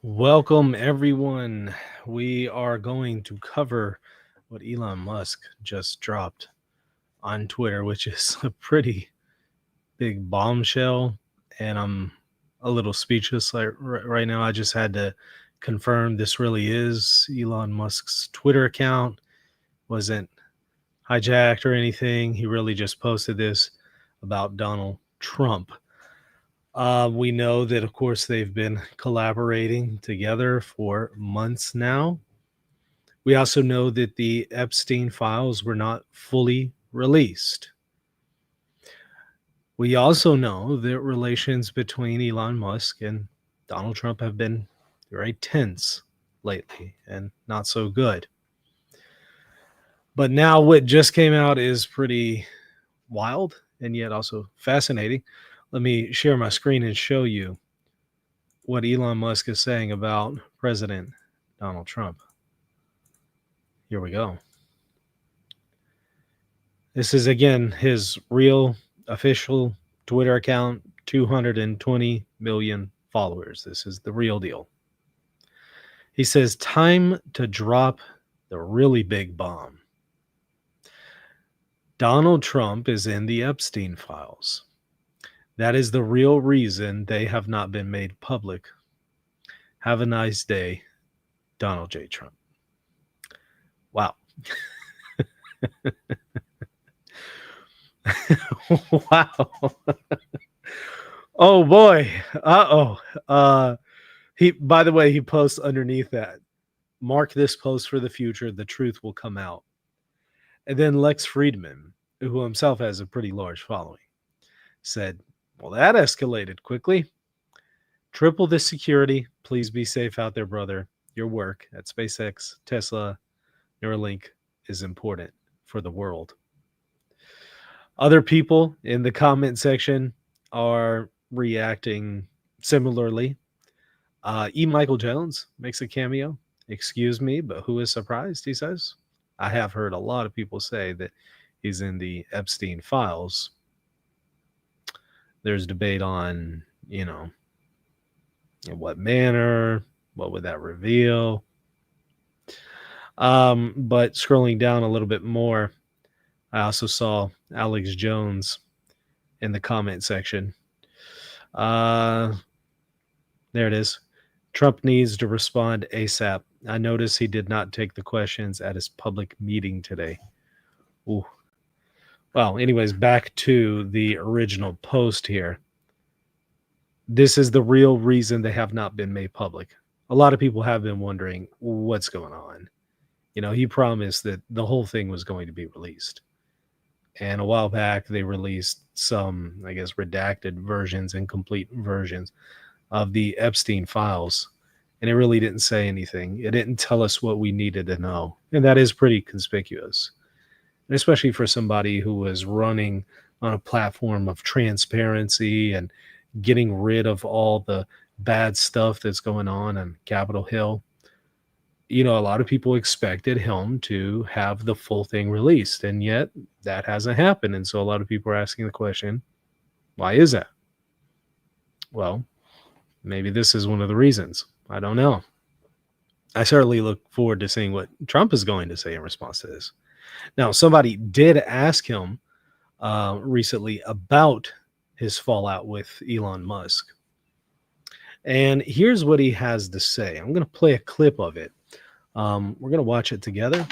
Welcome, everyone. We are going to cover what Elon Musk just dropped on Twitter, which is a pretty big bombshell. And I'm a little speechless right now. I just had to confirm this really is Elon Musk's Twitter account. Wasn't hijacked or anything. He really just posted this about Donald Trump. We know that, of course, they've been collaborating together for months now. We also know that the Epstein files were not fully released. We also know that relations between Elon Musk and Donald Trump have been very tense lately and not so good. But now what just came out is pretty wild and yet also fascinating. Let me share my screen and show you what Elon Musk is saying about President Donald Trump. Here we go. This is, again, his real official Twitter account, 220 million followers. This is the real deal. He says, time to drop the really big bomb. Donald Trump is in the Epstein files. That is the real reason they have not been made public. Have a nice day, Donald J. Trump. Wow. Wow. Oh boy. He, by the way, he posts underneath that, mark this post for the future, the truth will come out. And then Lex Friedman, who himself has a pretty large following, said, well, that escalated quickly. Triple the security. Please be safe out there, brother. Your work at SpaceX, Tesla, Neuralink is important for the world. Other people in the comment section are reacting similarly. E. Michael Jones makes a cameo. Excuse me, but who is surprised, he says. I have heard a lot of people say that he's in the Epstein files. There's debate on, in what manner, what would that reveal? But scrolling down a little bit more, I also saw Alex Jones in the comment section. There it is. Trump needs to respond ASAP. I noticed he did not take the questions at his public meeting today. Ooh. Well, anyways, back to the original post here. This is the real reason they have not been made public. A lot of people have been wondering what's going on. He promised that the whole thing was going to be released. And a while back, they released some, I guess, redacted versions, incomplete versions of the Epstein files. And it really didn't say anything. It didn't tell us what we needed to know. And that is pretty conspicuous. And especially for somebody who was running on a platform of transparency and getting rid of all the bad stuff that's going on Capitol Hill. A lot of people expected him to have the full thing released, and yet that hasn't happened. And so a lot of people are asking the question, why is that? Well, maybe this is one of the reasons. I don't know. I certainly look forward to seeing what Trump is going to say in response to this. Now, somebody did ask him recently about his fallout with Elon Musk. And here's what he has to say. I'm going to play a clip of it. We're going to watch it together.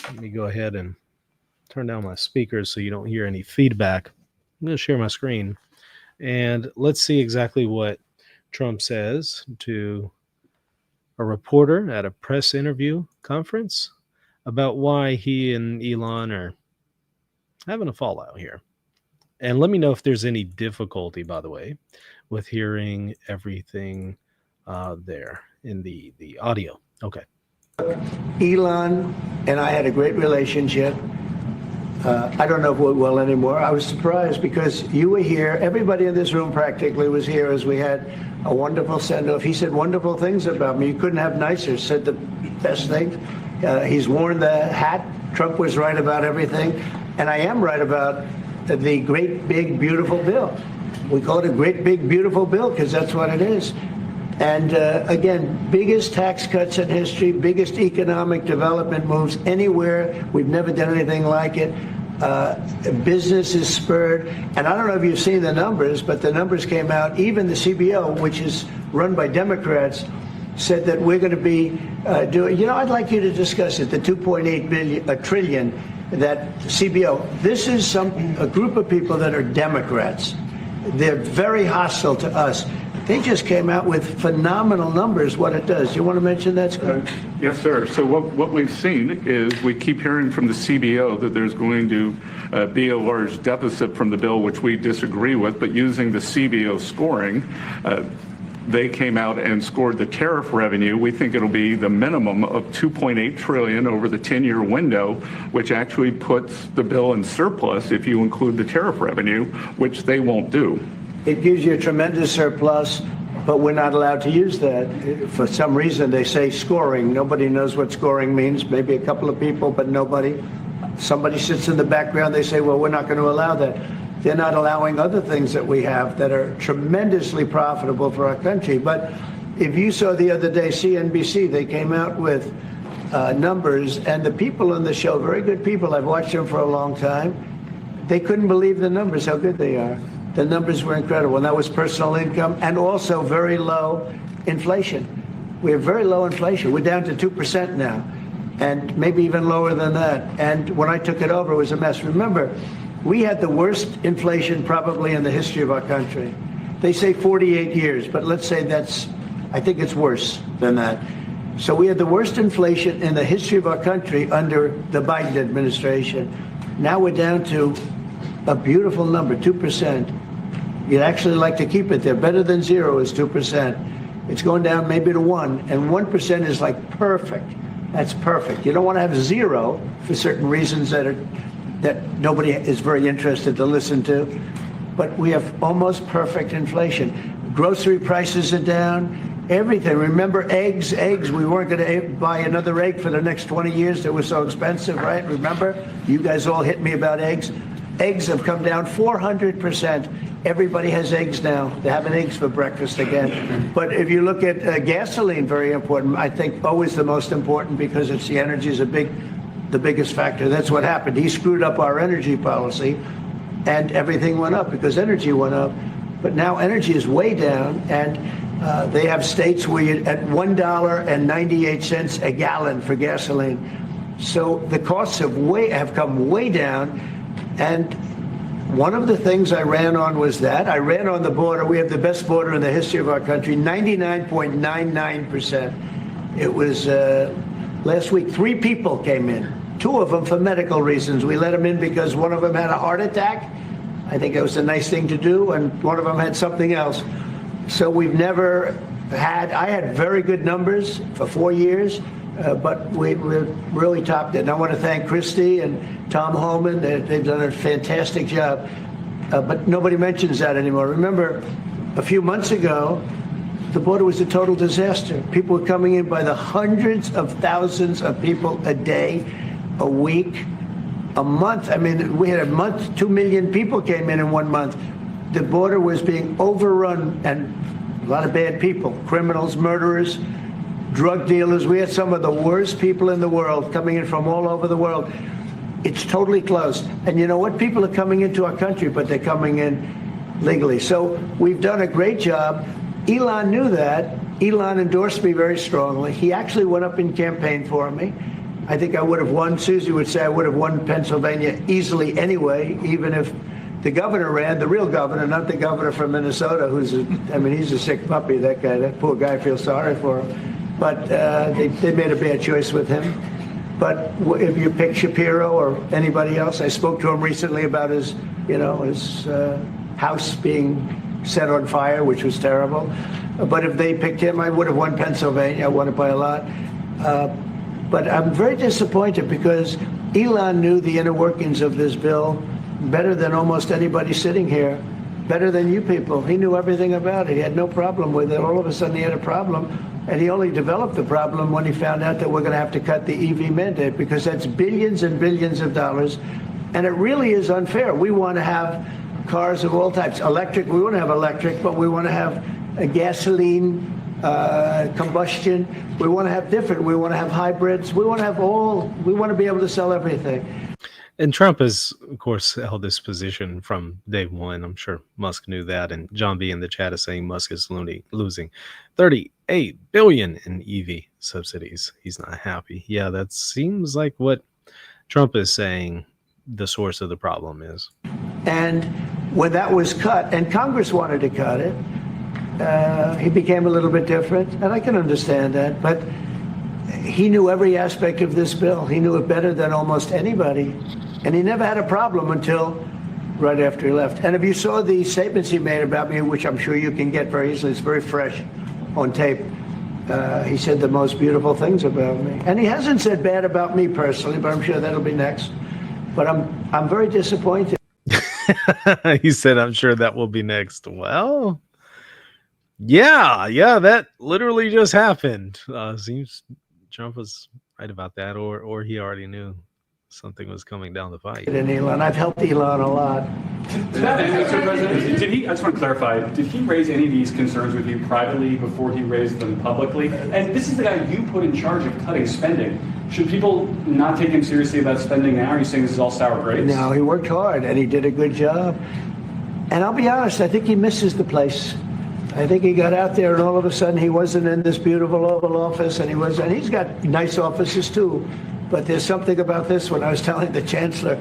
Let me go ahead and turn down my speakers so you don't hear any feedback. I'm going to share my screen. And let's see exactly what Trump says to a reporter at a press interview conference about why he and Elon are having a fallout here. And let me know if there's any difficulty, by the way, with hearing everything there in the audio. Okay. Elon and I had a great relationship. I don't know if we're well anymore. I was surprised because you were here. Everybody in this room practically was here as we had a wonderful send-off. He said wonderful things about me. You couldn't have nicer. Said the best thing. He's worn the hat. Trump was right about everything. And I am right about the great, big, beautiful bill. We call it a great, big, beautiful bill because that's what it is. And again, biggest tax cuts in history, biggest economic development moves anywhere. We've never done anything like it. Business is spurred. And I don't know if you've seen the numbers, but the numbers came out. Even the CBO, which is run by Democrats, said that we're going to be doing, I'd like you to discuss it, the 2.8 trillion that CBO. This is a group of people that are Democrats. They're very hostile to us. They just came out with phenomenal numbers, what it does. You want to mention that, Scott? Yes, sir. So what we've seen is we keep hearing from the CBO that there's going to be a large deficit from the bill, which we disagree with, but using the CBO scoring, they came out and scored the tariff revenue. We think it'll be the minimum of 2.8 trillion over the 10-year window, which actually puts the bill in surplus if you include the tariff revenue, which they won't do. It gives you a tremendous surplus, but we're not allowed to use that. For some reason, they say scoring. Nobody knows what scoring means. Maybe a couple of people, but nobody. Somebody sits in the background. They say, well, we're not going to allow that. They're not allowing other things that we have that are tremendously profitable for our country. But if you saw the other day, CNBC, they came out with numbers, and the people on the show, very good people, I've watched them for a long time, they couldn't believe the numbers, how good they are. The numbers were incredible, and that was personal income and also very low inflation. We have very low inflation. We're down to 2% now, and maybe even lower than that. And when I took it over, it was a mess. Remember, we had the worst inflation probably in the history of our country. They say 48 years, but let's say I think it's worse than that. So we had the worst inflation in the history of our country under the Biden administration. Now we're down to a beautiful number, 2%. You'd actually like to keep it there. Better than zero is 2%. It's going down maybe to 1, and 1% is like perfect. That's perfect. You don't want to have zero for certain reasons that nobody is very interested to listen to. But we have almost perfect inflation. Grocery prices are down. Everything. Remember eggs? We weren't going to buy another egg for the next 20 years. They were so expensive, right? Remember? You guys all hit me about eggs. Eggs have come down 400%. Everybody has eggs now. They're having eggs for breakfast again. But if you look at gasoline, very important. I think always the most important because it's the energy is the biggest factor. That's what happened. He screwed up our energy policy, and everything went up because energy went up. But now energy is way down, and they have states where you're at $1.98 a gallon for gasoline. So the costs have come way down, and one of the things I ran on was that. I ran on the border. We have the best border in the history of our country, 99.99%. It was last week, 3 people came in, 2 of them for medical reasons. We let them in because one of them had a heart attack. I think it was a nice thing to do, and one of them had something else. So we've never I had very good numbers for 4 years, but we really topped it. And I want to thank Christie and Tom Homan. They've done a fantastic job. But nobody mentions that anymore. Remember, a few months ago, the border was a total disaster. People were coming in by the hundreds of thousands of people a day, a week, a month. I mean, we had a month, 2 million people came in 1 month. The border was being overrun, and a lot of bad people, criminals, murderers, drug dealers. We had some of the worst people in the world coming in from all over the world. It's totally closed. And you know what? People are coming into our country, but they're coming in legally. So we've done a great job. Elon knew that. Elon endorsed me very strongly. He actually went up and campaigned for me. I think I would have won. Susie would say I would have won Pennsylvania easily anyway, even if the governor ran, the real governor, not the governor from Minnesota, he's a sick puppy, that guy. That poor guy, I feel sorry for him. But they made a bad choice with him. But if you pick Shapiro or anybody else, I spoke to him recently about his house being set on fire, which was terrible. But if they picked him, I would have won Pennsylvania. I won it by a lot. But I'm very disappointed because Elon knew the inner workings of this bill better than almost anybody sitting here, better than you people. He knew everything about it. He had no problem with it. All of a sudden, he had a problem. And he only developed the problem when he found out that we're going to have to cut the EV mandate, because that's billions and billions of dollars. And it really is unfair. We want to have cars of all types. Electric, we want to have electric, but we want to have a gasoline combustion. We want to have different. We want to have hybrids. We want to have all. We want to be able to sell everything. And Trump has, of course, held this position from day one. I'm sure Musk knew that. And John B in the chat is saying Musk is losing $38 billion in EV subsidies. He's not happy. Yeah, that seems like what Trump is saying the source of the problem is. And when that was cut, and Congress wanted to cut it, he became a little bit different. And I can understand that. But he knew every aspect of this bill. He knew it better than almost anybody. And he never had a problem until right after he left. And if you saw the statements he made about me, which I'm sure you can get very easily, it's very fresh on tape. He said the most beautiful things about me. And he hasn't said bad about me personally, but I'm sure that'll be next. But I'm very disappointed. He said, I'm sure that will be next. Well, yeah, that literally just happened. Seems Trump was right about that, or he already knew something was coming down the pipe. And Elon, I've helped Elon a lot. Mr. President, did he? I just want to clarify. Did he raise any of these concerns with you privately before he raised them publicly? And this is the guy you put in charge of cutting spending. Should people not take him seriously about spending now? Are you saying this is all sour grapes? No, he worked hard and he did a good job. And I'll be honest, I think he misses the place. I think he got out there and all of a sudden he wasn't in this beautiful Oval Office, and he's got nice offices too. But there's something about this. When I was telling the chancellor,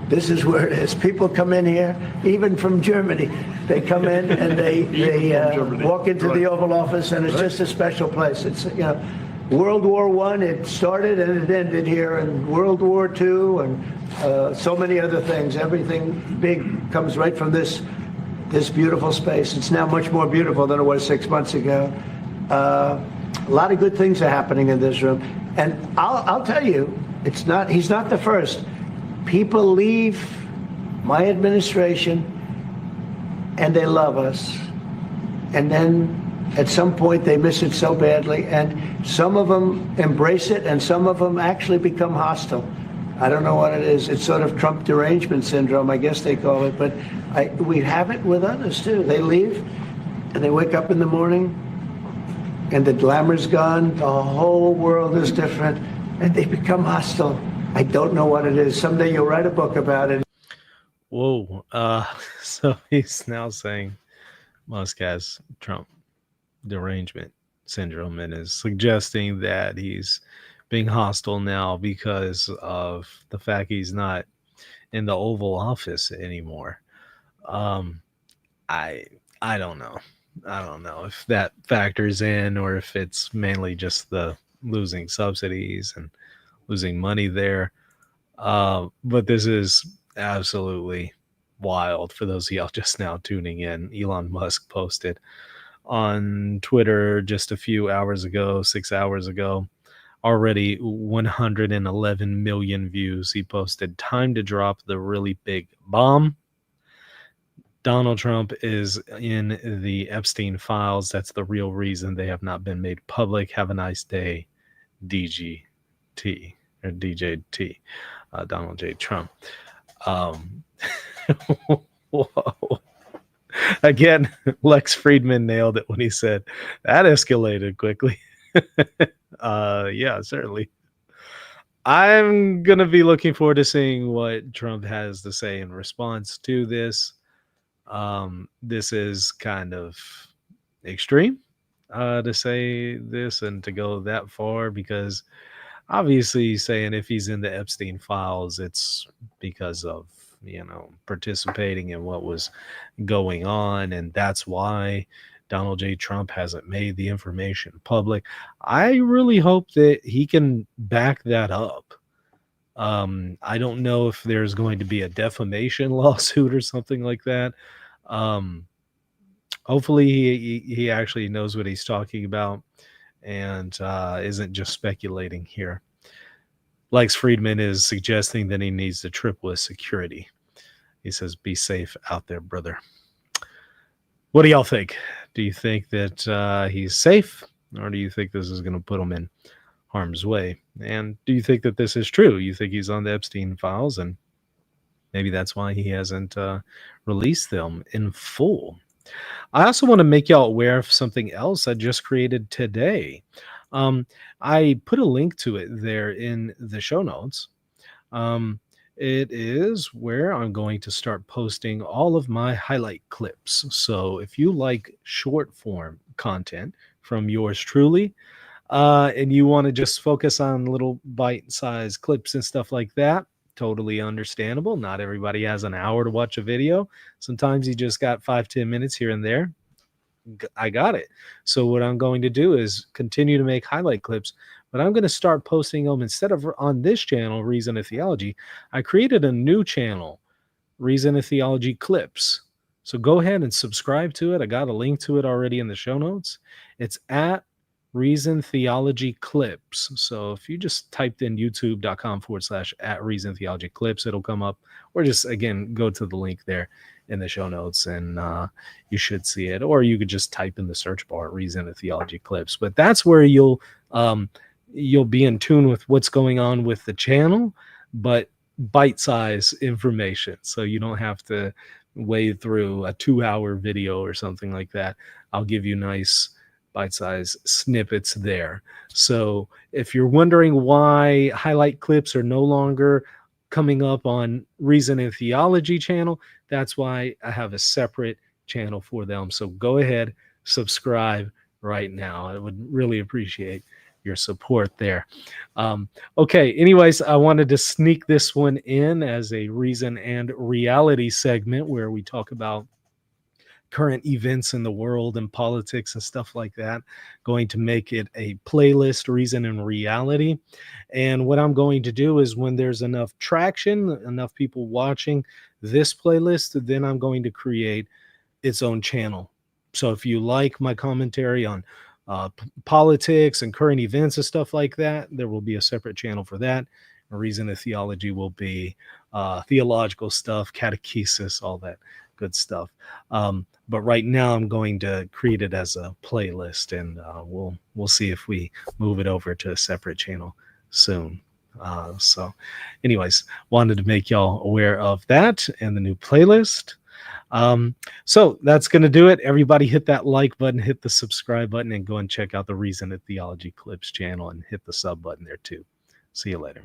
this is where it is. People come in here, even from Germany. They come in and they walk into the Oval Office, and it's just a special place. It's, World War I, it started and it ended here, and World War II, and so many other things. Everything big comes right from this beautiful space. It's now much more beautiful than it was 6 months ago. A lot of good things are happening in this room. And I'll tell you, he's not the first. People leave my administration and they love us. And then at some point they miss it so badly. And some of them embrace it and some of them actually become hostile. I don't know what it is. It's sort of Trump derangement syndrome, I guess they call it. But we have it with others too. They leave and they wake up in the morning and the glamour's gone. The whole world is different and they become hostile. I don't know what it is. Someday you'll write a book about it. Whoa. So he's now saying Musk has Trump derangement syndrome and is suggesting that he's being hostile now because of the fact he's not in the Oval Office anymore. I don't know. I don't know if that factors in or if it's mainly just the losing subsidies and losing money there. But this is absolutely wild for those of y'all just now tuning in. Elon Musk posted on Twitter just a few hours ago, 6 hours ago, already 111 million views. He posted, "Time to drop the really big bomb. Donald Trump is in the Epstein files. That's the real reason they have not been made public. Have a nice day, DGT or DJT, Donald J. Trump." Whoa. Again, Lex Friedman nailed it when he said that escalated quickly. Yeah, certainly. I'm going to be looking forward to seeing what Trump has to say in response to this. This is kind of extreme to say this and to go that far, because obviously he's saying if he's in the Epstein files, it's because of, participating in what was going on. And that's why Donald J. Trump hasn't made the information public. I really hope that he can back that up. I don't know if there's going to be a defamation lawsuit or something like that. Hopefully he actually knows what he's talking about and isn't just speculating here. Lex Friedman is suggesting that he needs to trip with security. He says, "Be safe out there, brother." What do y'all think? Do you think that he's safe, or do you think this is going to put him in harm's way? And do you think that this is true? You think he's on the Epstein files, and maybe that's why he hasn't released them in full? I also want to make y'all aware of something else I just created today. Um, I put a link to it there in the show notes. Um, it is where I'm going to start posting all of my highlight clips. So if you like short form content from yours truly, and you want to just focus on little bite-sized clips and stuff like that, totally understandable. Not everybody has an hour to watch a video. Sometimes you just got 5-10 minutes here and there. I got it. So what I'm going to do is continue to make highlight clips, but I'm going to start posting them instead of on this channel, Reason and Theology. I created a new channel, Reason and Theology Clips. So go ahead and subscribe to it. I got a link to it already in the show notes. It's at Reason Theology Clips. So if you just typed in youtube.com/@ Reason Theology Clips, it'll come up, or just again go to the link there in the show notes and you should see it, or you could just type in the search bar Reason and Theology Clips. But that's where you'll be in tune with what's going on with the channel, but bite-size information, so you don't have to wade through a 2-hour video or something like that. I'll give you nice bite-sized snippets there. So if you're wondering why highlight clips are no longer coming up on Reason and Theology channel, that's why I have a separate channel for them. So go ahead, subscribe right now. I would really appreciate your support there. Okay, anyways, I wanted to sneak this one in as a Reason and Reality segment where we talk about current events in the world and politics and stuff like that. Going to make it a playlist, Reason and Reality. And what I'm going to do is when there's enough traction, enough people watching this playlist, then I'm going to create its own channel. So if you like my commentary on politics and current events and stuff like that, there will be a separate channel for that. Reason and Theology will be theological stuff, catechesis, all that good stuff. But right now I'm going to create it as a playlist, and we'll see if we move it over to a separate channel soon. So anyways, wanted to make y'all aware of that and the new playlist. So that's going to do it. Everybody hit that like button, hit the subscribe button, and go and check out the Reason and Theology Clips channel and hit the sub button there too. See you later.